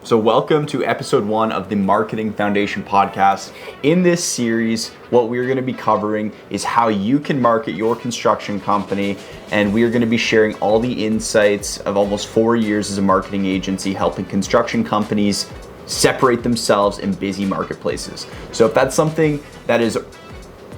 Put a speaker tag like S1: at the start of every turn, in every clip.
S1: So welcome to episode 1 of the Marketing Foundation podcast. In this series, what we're going to be covering is how you can market your construction company, and we are going to be sharing all the insights of almost 4 years as a marketing agency helping construction companies separate themselves in busy marketplaces. So if that's something that is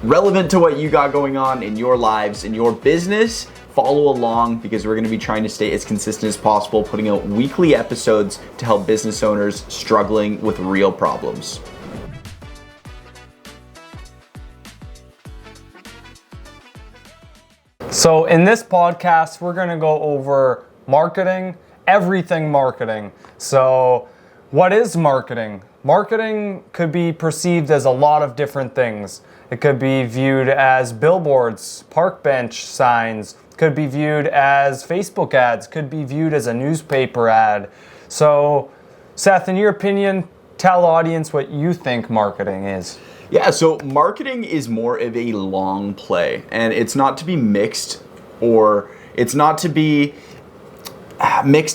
S1: relevant to what you got going on in your lives, in your business, follow along, because we're going to be trying to stay as consistent as possible, putting out weekly episodes to help business owners struggling with real problems.
S2: So in this podcast, we're going to go over marketing, everything marketing. So what is marketing? Marketing could be perceived as a lot of different things. It could be viewed as billboards, park bench signs, could be viewed as Facebook ads, could be viewed as a newspaper ad. So, Seth, in your opinion, tell the audience what you think marketing is.
S1: Yeah, so marketing is more of a long play, and it's not to be mixed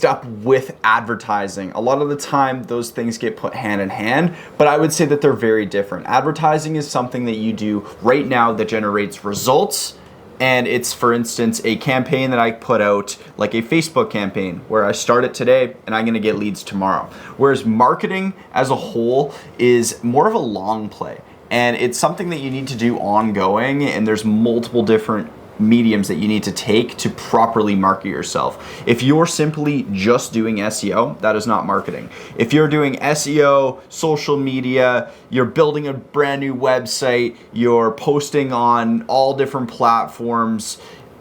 S1: up with advertising. A lot of the time, those things get put hand in hand, but I would say that they're very different. Advertising is something that you do right now that generates results. And it's, for instance, a campaign that I put out, like a Facebook campaign, where I start it today and I'm gonna get leads tomorrow. Whereas marketing as a whole is more of a long play. And it's something that you need to do ongoing, and there's multiple different mediums that you need to take to properly market yourself. If you're simply just doing SEO, that is not marketing. If you're doing SEO, social media, you're building a brand new website, you're posting on all different platforms,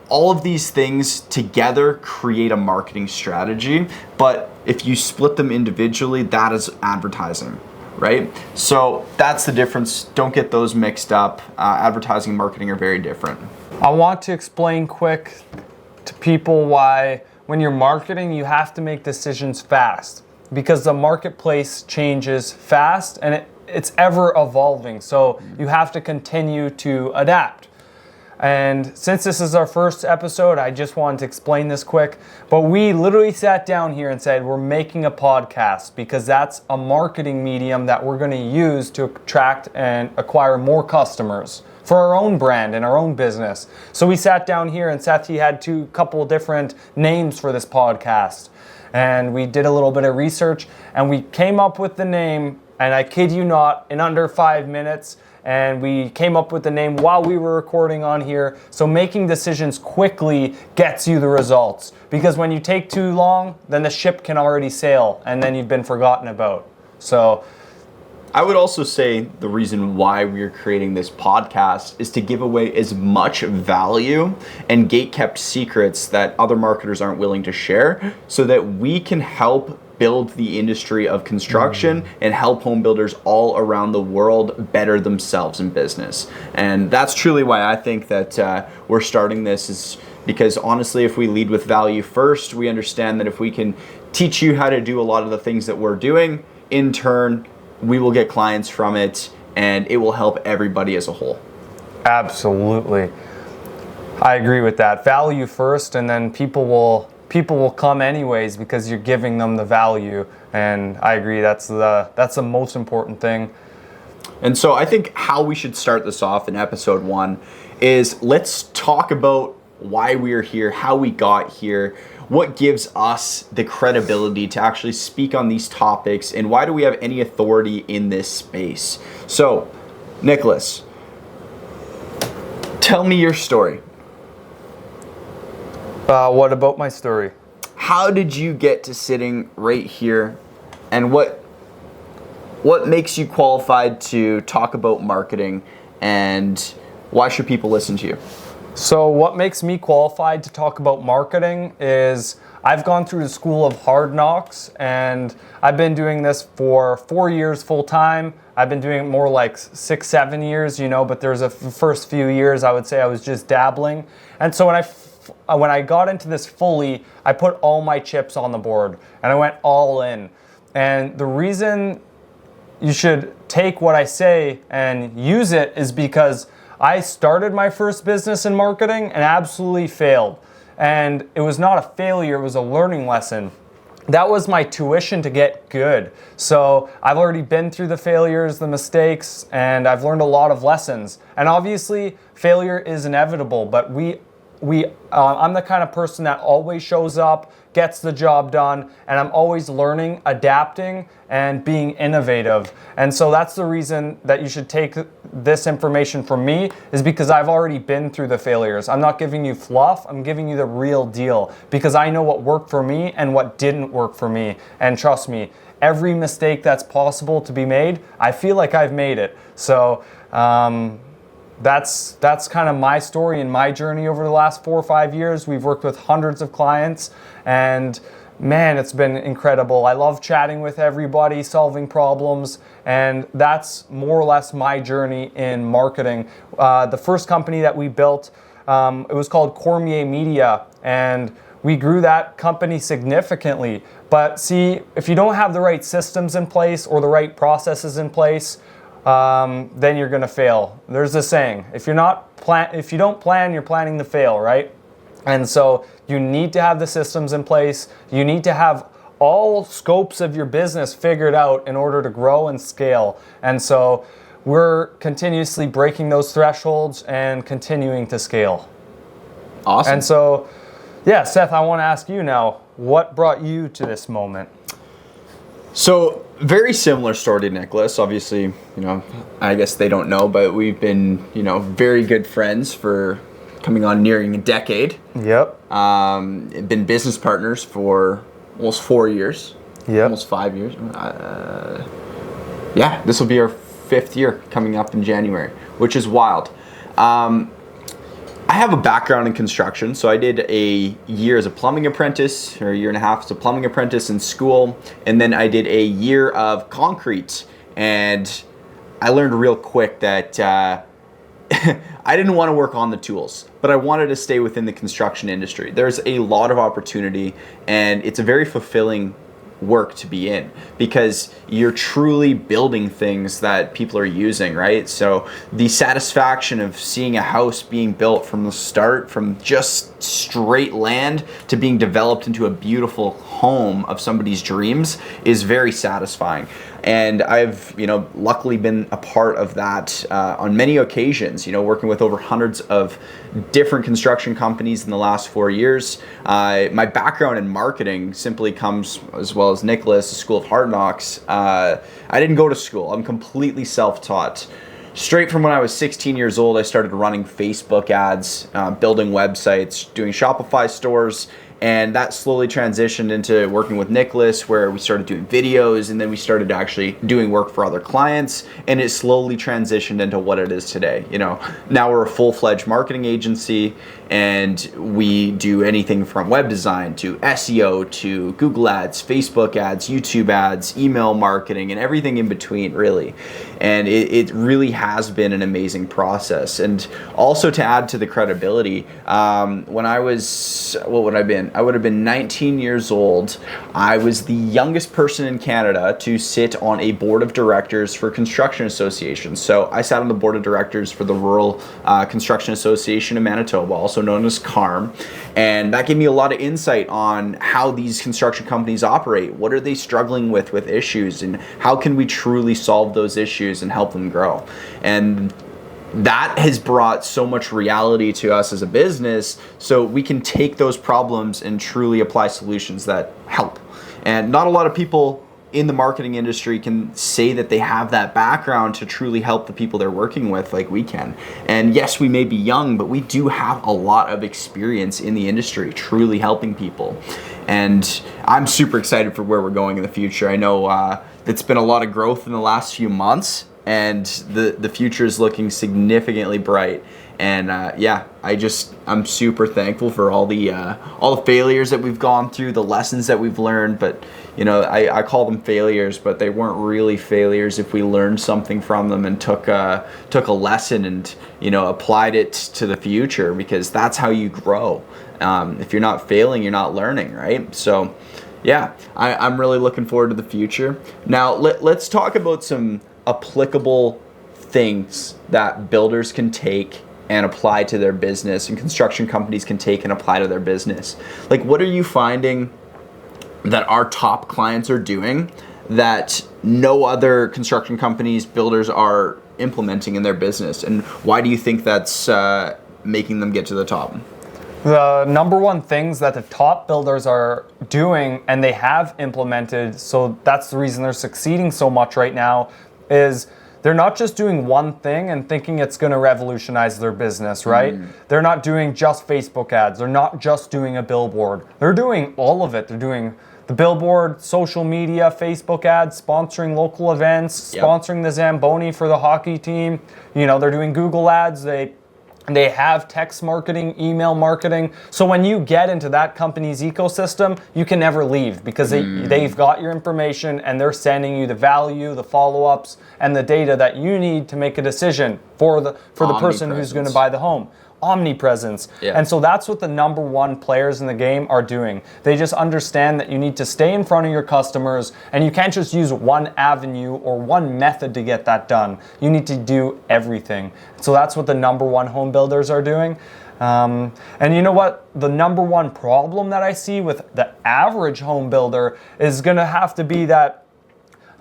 S1: all of these things together create a marketing strategy. But if you split them individually, that is advertising. Right? So that's the difference. Don't get those mixed up. Advertising and marketing are very different.
S2: I want to explain quick to people why when you're marketing, you have to make decisions fast, because the marketplace changes fast and it's ever evolving. So you have to continue to adapt. And since this is our first episode, I just wanted to explain this quick. But we literally sat down here and said, we're making a podcast because that's a marketing medium that we're going to use to attract and acquire more customers for our own brand and our own business. So we sat down here, and Seth, he had a couple different names for this podcast. And we did a little bit of research and we came up with the name, and I kid you not, in under 5 minutes. And we came up with the name while we were recording on here. So making decisions quickly gets you the results. Because when you take too long, then the ship can already sail and then you've been forgotten about. So
S1: I would also say the reason why we're creating this podcast is to give away as much value and gate-kept secrets that other marketers aren't willing to share, so that we can help build the industry of construction and help home builders all around the world better themselves in business. And that's truly why I think that we're starting this, is because honestly, if we lead with value first, we understand that if we can teach you how to do a lot of the things that we're doing, in turn, we will get clients from it, and it will help everybody as a whole.
S2: Absolutely. I agree with that. Value first, and then people will come anyways because you're giving them the value. And I agree, that's the most important thing.
S1: And so I think how we should start this off in episode 1 is, let's talk about why we're here, how we got here, what gives us the credibility to actually speak on these topics, and why do we have any authority in this space. So, Nicholas, tell me your story.
S2: What about my story?
S1: How did you get to sitting right here, and what makes you qualified to talk about marketing, and why should people listen to you?
S2: So what makes me qualified to talk about marketing is I've gone through the school of hard knocks, and I've been doing this for 4 years full time. I've been doing it more like 6, 7 years, but there's a first few years I would say I was just dabbling. And so when I got into this fully, I put all my chips on the board and I went all in. And the reason you should take what I say and use it is because I started my first business in marketing and absolutely failed. And it was not a failure, it was a learning lesson. that was my tuition to get good. So I've already been through the failures, the mistakes, and I've learned a lot of lessons. And obviously, failure is inevitable, but I'm the kind of person that always shows up, gets the job done, and I'm always learning, adapting, and being innovative. And so that's the reason that you should take this information from me, is because I've already been through the failures. I'm not giving you fluff, I'm giving you the real deal, because I know what worked for me and what didn't work for me. And trust me, every mistake that's possible to be made, I feel like I've made it. So that's kind of my story and my journey over the last 4 or 5 years. We've worked with hundreds of clients, and man, it's been incredible. I love chatting with everybody, solving problems, and that's more or less my journey in marketing. The first company that we built, it was called Cormier Media, and we grew that company significantly. But see, if you don't have the right systems in place or the right processes in place, then you're going to fail. There's a saying: if you don't plan, you're planning to fail, right? And so you need to have the systems in place. You need to have all scopes of your business figured out in order to grow and scale. And so we're continuously breaking those thresholds and continuing to scale.
S1: Awesome.
S2: And so, yeah, Seth, I want to ask you now, what brought you to this moment?
S1: So, very similar story to Nicholas. Obviously, I guess they don't know, but we've been, very good friends for coming on nearing a decade.
S2: Yep.
S1: Been business partners for almost 4 years.
S2: Yep.
S1: Almost 5 years. Yeah, this will be our 5th year coming up in January, which is wild. I have a background in construction, so I did a year as a plumbing apprentice, or a year and a half as a plumbing apprentice in school, and then I did a year of concrete, and I learned real quick that I didn't want to work on the tools, but I wanted to stay within the construction industry. There's a lot of opportunity, and it's a very fulfilling work to be in, because you're truly building things that people are using, right? So the satisfaction of seeing a house being built from the start, from just straight land to being developed into a beautiful home of somebody's dreams, is very satisfying. And I've, luckily been a part of that on many occasions, working with over hundreds of different construction companies in the last 4 years. My background in marketing simply comes, as well as Nicholas, the School of Hard Knocks. I didn't go to school. I'm completely self-taught. Straight from when I was 16 years old, I started running Facebook ads, building websites, doing Shopify stores, and that slowly transitioned into working with Nicholas, where we started doing videos, and then we started actually doing work for other clients, and it slowly transitioned into what it is today. Now we're a full-fledged marketing agency, and we do anything from web design to SEO to Google ads, Facebook ads, YouTube ads, email marketing, and everything in between, really. And it really has been an amazing process. And also, to add to the credibility, when I was, I would have been 19 years old. I was the youngest person in Canada to sit on a board of directors for construction associations. So I sat on the board of directors for the Rural Construction Association of Manitoba, also known as CARM. And that gave me a lot of insight on how these construction companies operate. What are they struggling with issues, and how can we truly solve those issues and help them grow? And that has brought so much reality to us as a business, so we can take those problems and truly apply solutions that help. And not a lot of people in the marketing industry can say that they have that background to truly help the people they're working with like we can. And yes, we may be young, but we do have a lot of experience in the industry, truly helping people. And I'm super excited for where we're going in the future. I know it's been a lot of growth in the last few months, and the future is looking significantly bright. And I'm super thankful for all the failures that we've gone through, the lessons that we've learned. But I call them failures, but they weren't really failures if we learned something from them and took a lesson and applied it to the future, because that's how you grow. If you're not failing, you're not learning, right? So yeah, I'm really looking forward to the future. Now let's talk about some applicable things that builders can take and apply to their business, and construction companies can take and apply to their business. Like, what are you finding that our top clients are doing that no other construction companies, builders are implementing in their business? And why do you think that's making them get to the top?
S2: The number one things that the top builders are doing and they have implemented, so that's the reason they're succeeding so much right now, is they're not just doing one thing and thinking it's going to revolutionize their business, right? They're not doing just Facebook ads. They're not just doing a billboard. They're doing all of it. They're doing the billboard, social media, Facebook ads, sponsoring local events, sponsoring the Zamboni for the hockey team. You know, they're doing Google ads. They have text marketing, email marketing. So when you get into that company's ecosystem, you can never leave because they've got your information and they're sending you the value, the follow-ups, and the data that you need to make a decision for the person who's going to buy the home. Omnipresence. And so that's what the number one players in the game are doing. They just understand that you need to stay in front of your customers and you can't just use one avenue or one method to get that done. You need to do everything. So that's what the number one home builders are doing. And you know what? The number one problem that I see with the average home builder is going to have to be that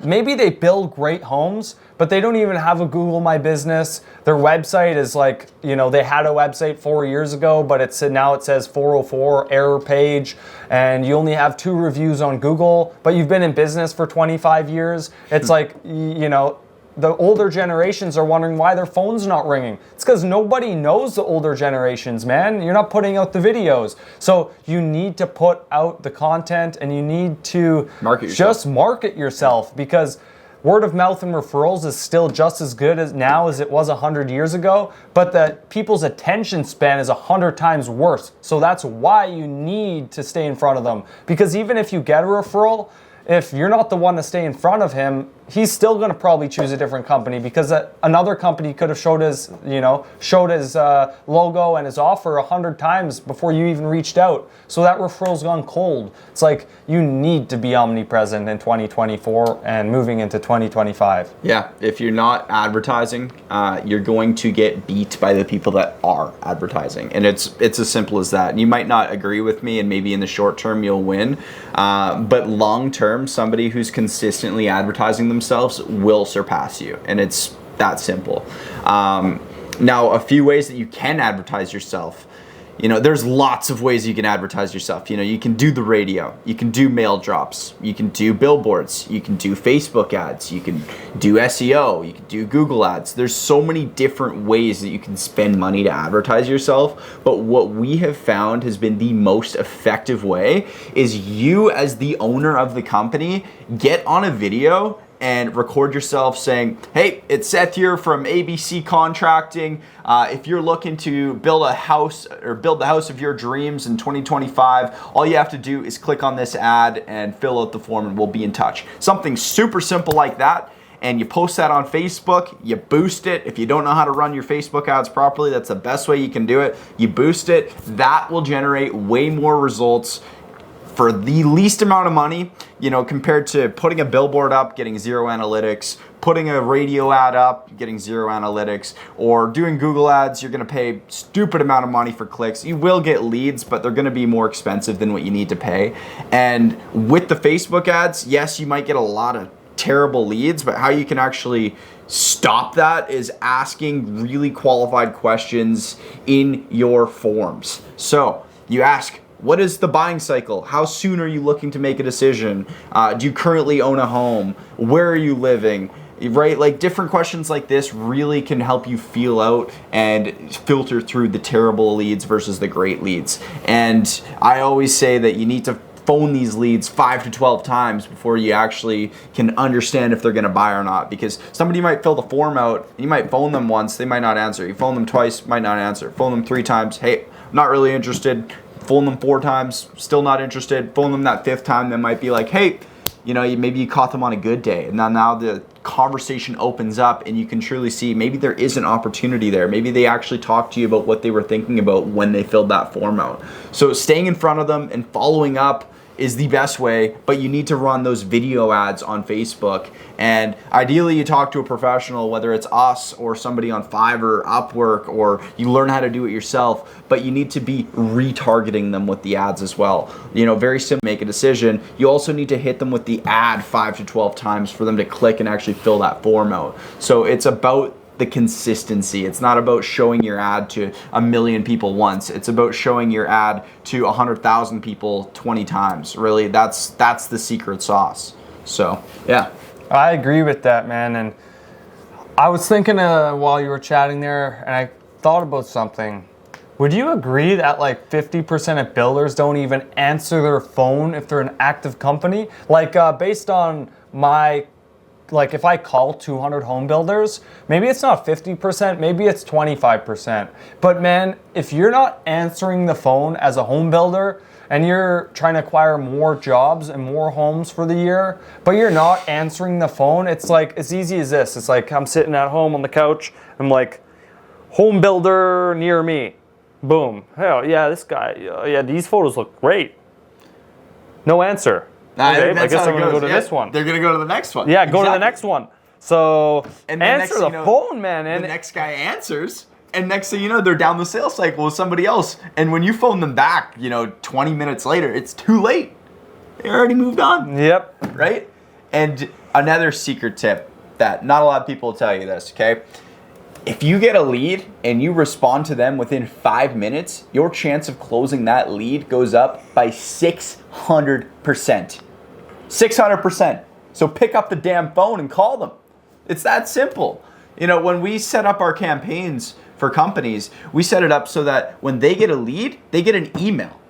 S2: maybe they build great homes, but they don't even have a Google My Business. Their website is like, you know, they had a website 4 years ago, but now it says 404 error page, and you only have 2 reviews on Google, but you've been in business for 25 years. It's like, you know, the older generations are wondering why their phone's not ringing. It's because nobody knows the older generations, man. You're not putting out the videos. So you need to put out the content and you need to just market yourself, because word of mouth and referrals is still just as good as now as it was 100 years ago, but that people's attention span is 100 times worse. So that's why you need to stay in front of them. Because even if you get a referral, if you're not the one to stay in front of him, he's still going to probably choose a different company because another company could have showed his logo and his offer 100 times before you even reached out. So that referral's gone cold. It's like you need to be omnipresent in 2024 and moving into 2025.
S1: Yeah, if you're not advertising, you're going to get beat by the people that are advertising, and it's as simple as that. You might not agree with me, and maybe in the short term you'll win, but long term, somebody who's consistently advertising themselves will surpass you, and it's that simple. Now, a few ways that you can advertise yourself. You know, there's lots of ways you can advertise yourself. You know, you can do the radio, you can do mail drops, you can do billboards, you can do Facebook ads, you can do SEO, you can do Google ads. There's so many different ways that you can spend money to advertise yourself. But what we have found has been the most effective way is you, as the owner of the company, get on a video and record yourself saying, hey, it's Seth here from ABC Contracting. If you're looking to build a house or build the house of your dreams in 2025, all you have to do is click on this ad and fill out the form and we'll be in touch. Something super simple like that. And you post that on Facebook, you boost it. If you don't know how to run your Facebook ads properly, that's the best way you can do it. You boost it. That will generate way more results for the least amount of money, you know, compared to putting a billboard up, getting 0 analytics, putting a radio ad up, getting 0 analytics, or doing Google ads. You're gonna pay stupid amount of money for clicks. You will get leads, but they're gonna be more expensive than what you need to pay. And with the Facebook ads, yes, you might get a lot of terrible leads, but how you can actually stop that is asking really qualified questions in your forms. So you ask, what is the buying cycle? How soon are you looking to make a decision? Do you currently own a home? Where are you living? Right? Like, different questions like this really can help you feel out and filter through the terrible leads versus the great leads. And I always say that you need to phone these leads 5 to 12 times before you actually can understand if they're going to buy or not, because somebody might fill the form out and you might phone them once, they might not answer. You phone them twice, might not answer. Phone them 3 times, hey, not really interested. Phone them 4 times, still not interested. Phone them that 5th time, they might be like, hey, you know, maybe you caught them on a good day. And now the conversation opens up and you can truly see maybe there is an opportunity there. Maybe they actually talked to you about what they were thinking about when they filled that form out. So staying in front of them and following up is the best way, but you need to run those video ads on Facebook. And ideally you talk to a professional, whether it's us or somebody on Fiverr, Upwork, or you learn how to do it yourself, but you need to be retargeting them with the ads as well. You know, very simple, make a decision. You also need to hit them with the ad 5 to 12 times for them to click and actually fill that form out. So it's about the consistency. It's not about showing your ad to 1 million people once. It's about showing your ad to 100,000 people 20 times. Really, that's the secret sauce. So, yeah.
S2: I agree with that, man. And I was thinking while you were chatting there, and I thought about something. Would you agree that like 50% of builders don't even answer their phone if they're an active company? Like based on like if I call 200 home builders, maybe it's not 50%, maybe it's 25%. But man, if you're not answering the phone as a home builder and you're trying to acquire more jobs and more homes for the year, but you're not answering the phone, it's like as easy as this. It's like I'm sitting at home on the couch, I'm like, home builder near me. Boom. Hell yeah, this guy, yeah, these photos look great. No answer. Okay, I guess I'm going to go to this one.
S1: They're going to go to the next one.
S2: Yeah, go to the next one. So answer the phone, man. And
S1: the next guy answers, and next thing you know, they're down the sales cycle with somebody else. And when you phone them back, 20 minutes later, it's too late. They already moved on.
S2: Yep.
S1: Right? And another secret tip that not a lot of people will tell you this, okay? If you get a lead and you respond to them within 5 minutes, your chance of closing that lead goes up by 600%. 600%. So pick up the damn phone and call them. It's that simple. When we set up our campaigns for companies, we set it up so that when they get a lead, they get an email.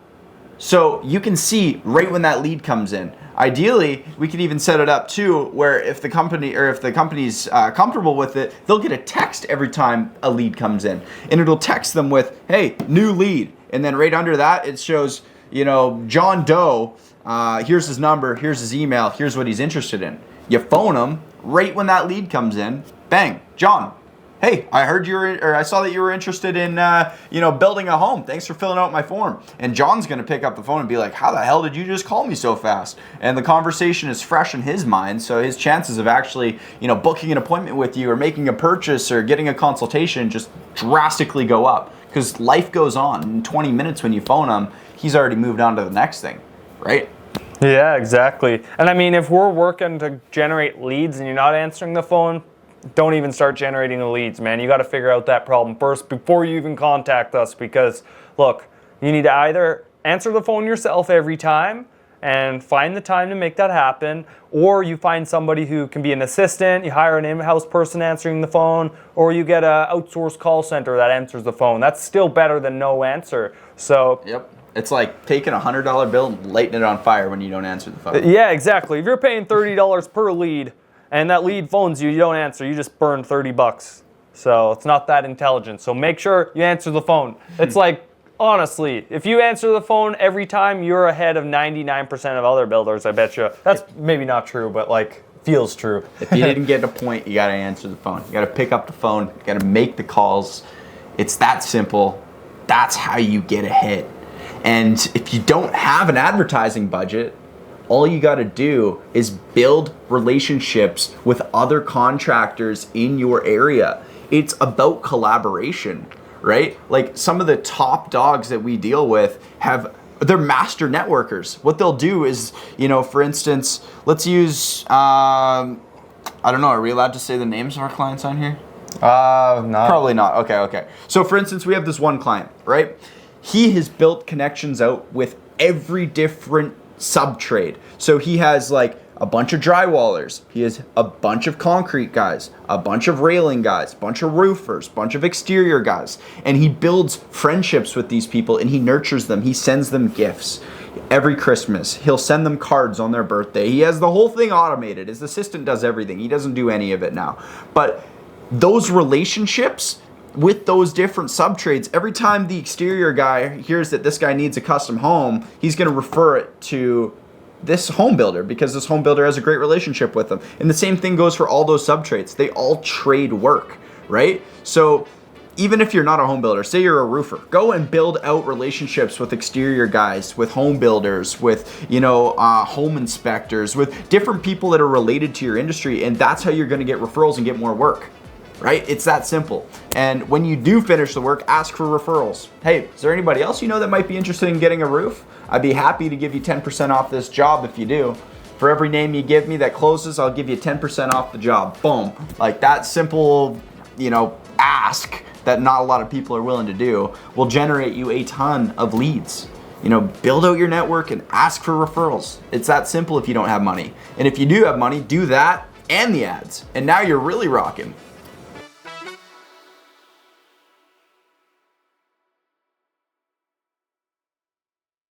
S1: So you can see right when that lead comes in. Ideally, we could even set it up too, where if the company's comfortable with it, they'll get a text every time a lead comes in, and it'll text them with, "Hey, new lead," and then right under that it shows, John Doe. Here's his number. Here's his email. Here's what he's interested in. You phone him right when that lead comes in. Bang, John. Hey, I heard I saw that you were interested in, building a home. Thanks for filling out my form. And John's going to pick up the phone and be like, how the hell did you just call me so fast? And the conversation is fresh in his mind. So his chances of actually, booking an appointment with you or making a purchase or getting a consultation just drastically go up, because life goes on. In 20 minutes when you phone him, he's already moved on to the next thing, right?
S2: Yeah, exactly. And I mean, if we're working to generate leads and you're not answering the phone, don't even start generating the leads, man. You got to figure out that problem first before you even contact us, because look, you need to either answer the phone yourself every time and find the time to make that happen, or you find somebody who can be an assistant, you hire an in-house person answering the phone, or you get an outsourced call center that answers the phone. That's still better than no answer. So
S1: yep. It's like taking a $100 bill and lighting it on fire when you don't answer the phone.
S2: Yeah, exactly. If you're paying $30 per lead, and that lead phones you, you don't answer, you just burn $30. So it's not that intelligent. So make sure you answer the phone. It's like, honestly, if you answer the phone every time, you're ahead of 99% of other builders, I bet you. That's maybe not true, but feels true.
S1: If you didn't get a point, you got to answer the phone. You got to pick up the phone. You got to make the calls. It's that simple. That's how you get a hit. And if you don't have an advertising budget, all you got to do is build relationships with other contractors in your area. It's about collaboration, right? Like some of the top dogs that we deal with they're master networkers. What they'll do is, for instance, let's use, I don't know, are we allowed to say the names of our clients on here?
S2: No.
S1: Probably not. Okay. So for instance, we have this one client, right? He has built connections out with every different sub-trade. So he has like a bunch of drywallers, he has a bunch of concrete guys, a bunch of railing guys, a bunch of roofers, a bunch of exterior guys, and he builds friendships with these people and he nurtures them. He sends them gifts every Christmas. He'll send them cards on their birthday. He has the whole thing automated. His assistant does everything. He doesn't do any of it now. But those relationships with those different sub-trades, every time the exterior guy hears that this guy needs a custom home, he's going to refer it to this home builder because this home builder has a great relationship with them. And the same thing goes for all those sub-trades. They all trade work, right? So even if you're not a home builder, say you're a roofer, go and build out relationships with exterior guys, with home builders, with, home inspectors, with different people that are related to your industry. And that's how you're going to get referrals and get more work, right? It's that simple. And when you do finish the work, ask for referrals. Hey, is there anybody else you know that might be interested in getting a roof? I'd be happy to give you 10% off this job if you do. For every name you give me that closes, I'll give you 10% off the job. Boom. Like that simple, ask that not a lot of people are willing to do will generate you a ton of leads. Build out your network and ask for referrals. It's that simple if you don't have money. And if you do have money, do that and the ads. And now you're really rocking.